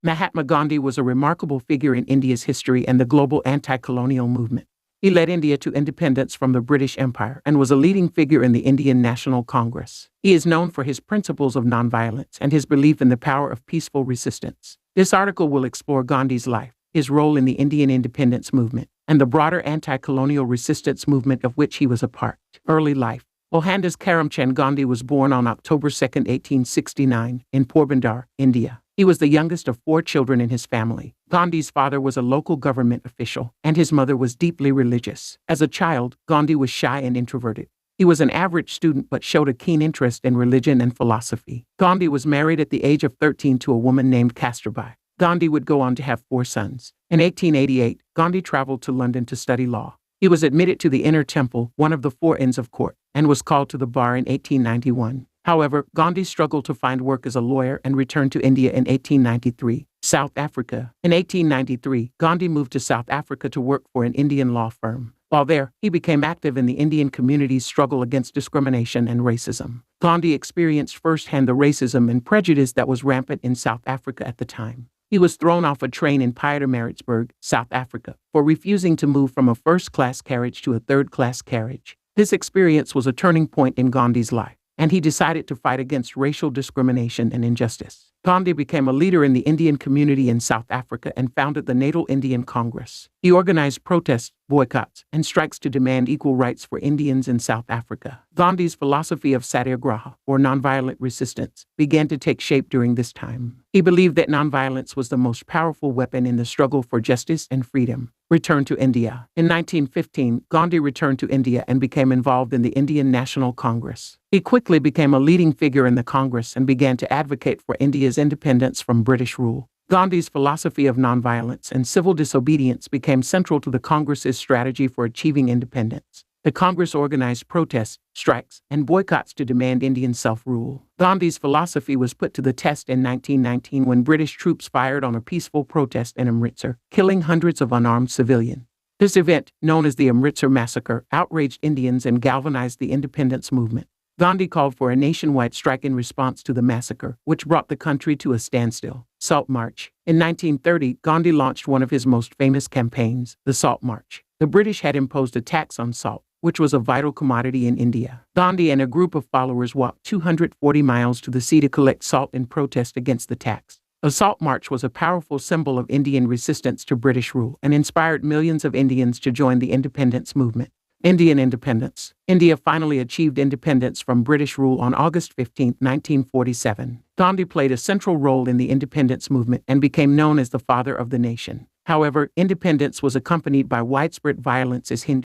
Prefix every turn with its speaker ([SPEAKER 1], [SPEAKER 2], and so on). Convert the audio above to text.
[SPEAKER 1] Mahatma Gandhi was a remarkable figure in India's history and the global anti-colonial movement. He led India to independence from the British Empire and was a leading figure in the Indian National Congress. He is known for his principles of nonviolence and his belief in the power of peaceful resistance. This article will explore Gandhi's life, his role in the Indian independence movement, and the broader anti-colonial resistance movement of which he was a part. Early life. Mohandas Karamchand Gandhi was born on October 2, 1869, in Porbandar, India. He was the youngest of 4 children in his family. Gandhi's father was a local government official, and his mother was deeply religious. As a child, Gandhi was shy and introverted. He was an average student but showed a keen interest in religion and philosophy. Gandhi was married at the age of 13 to a woman named Kasturbai. Gandhi would go on to have 4 sons. In 1888, Gandhi traveled to London to study law. He was admitted to the Inner Temple, one of the 4 Inns of Court, and was called to the bar in 1891. However, Gandhi struggled to find work as a lawyer and returned to India in 1893. South Africa. In 1893, Gandhi moved to South Africa to work for an Indian law firm. While there, he became active in the Indian community's struggle against discrimination and racism. Gandhi experienced firsthand the racism and prejudice that was rampant in South Africa at the time. He was thrown off a train in Pietermaritzburg, South Africa, for refusing to move from a first-class carriage to a third-class carriage. This experience was a turning point in Gandhi's life, and he decided to fight against racial discrimination and injustice. Gandhi became a leader in the Indian community in South Africa and founded the Natal Indian Congress. He organized protests, boycotts, and strikes to demand equal rights for Indians in South Africa. Gandhi's philosophy of satyagraha, or nonviolent resistance, began to take shape during this time. He believed that nonviolence was the most powerful weapon in the struggle for justice and freedom. Returned to India. In 1915, Gandhi returned to India and became involved in the Indian National Congress. He quickly became a leading figure in the Congress and began to advocate for India's independence from British rule. Gandhi's philosophy of nonviolence and civil disobedience became central to the Congress's strategy for achieving independence. The Congress organized protests, strikes, and boycotts to demand Indian self-rule. Gandhi's philosophy was put to the test in 1919 when British troops fired on a peaceful protest in Amritsar, killing hundreds of unarmed civilians. This event, known as the Amritsar Massacre, outraged Indians and galvanized the independence movement. Gandhi called for a nationwide strike in response to the massacre, which brought the country to a standstill. Salt March. In 1930, Gandhi launched one of his most famous campaigns, the Salt March. The British had imposed a tax on salt, which was a vital commodity in India. Gandhi and a group of followers walked 240 miles to the sea to collect salt in protest against the tax. The Salt March was a powerful symbol of Indian resistance to British rule and inspired millions of Indians to join the independence movement. Indian independence. India finally achieved independence from British rule on August 15, 1947. Gandhi played a central role in the independence movement and became known as the father of the nation. However, independence was accompanied by widespread violence as Hindus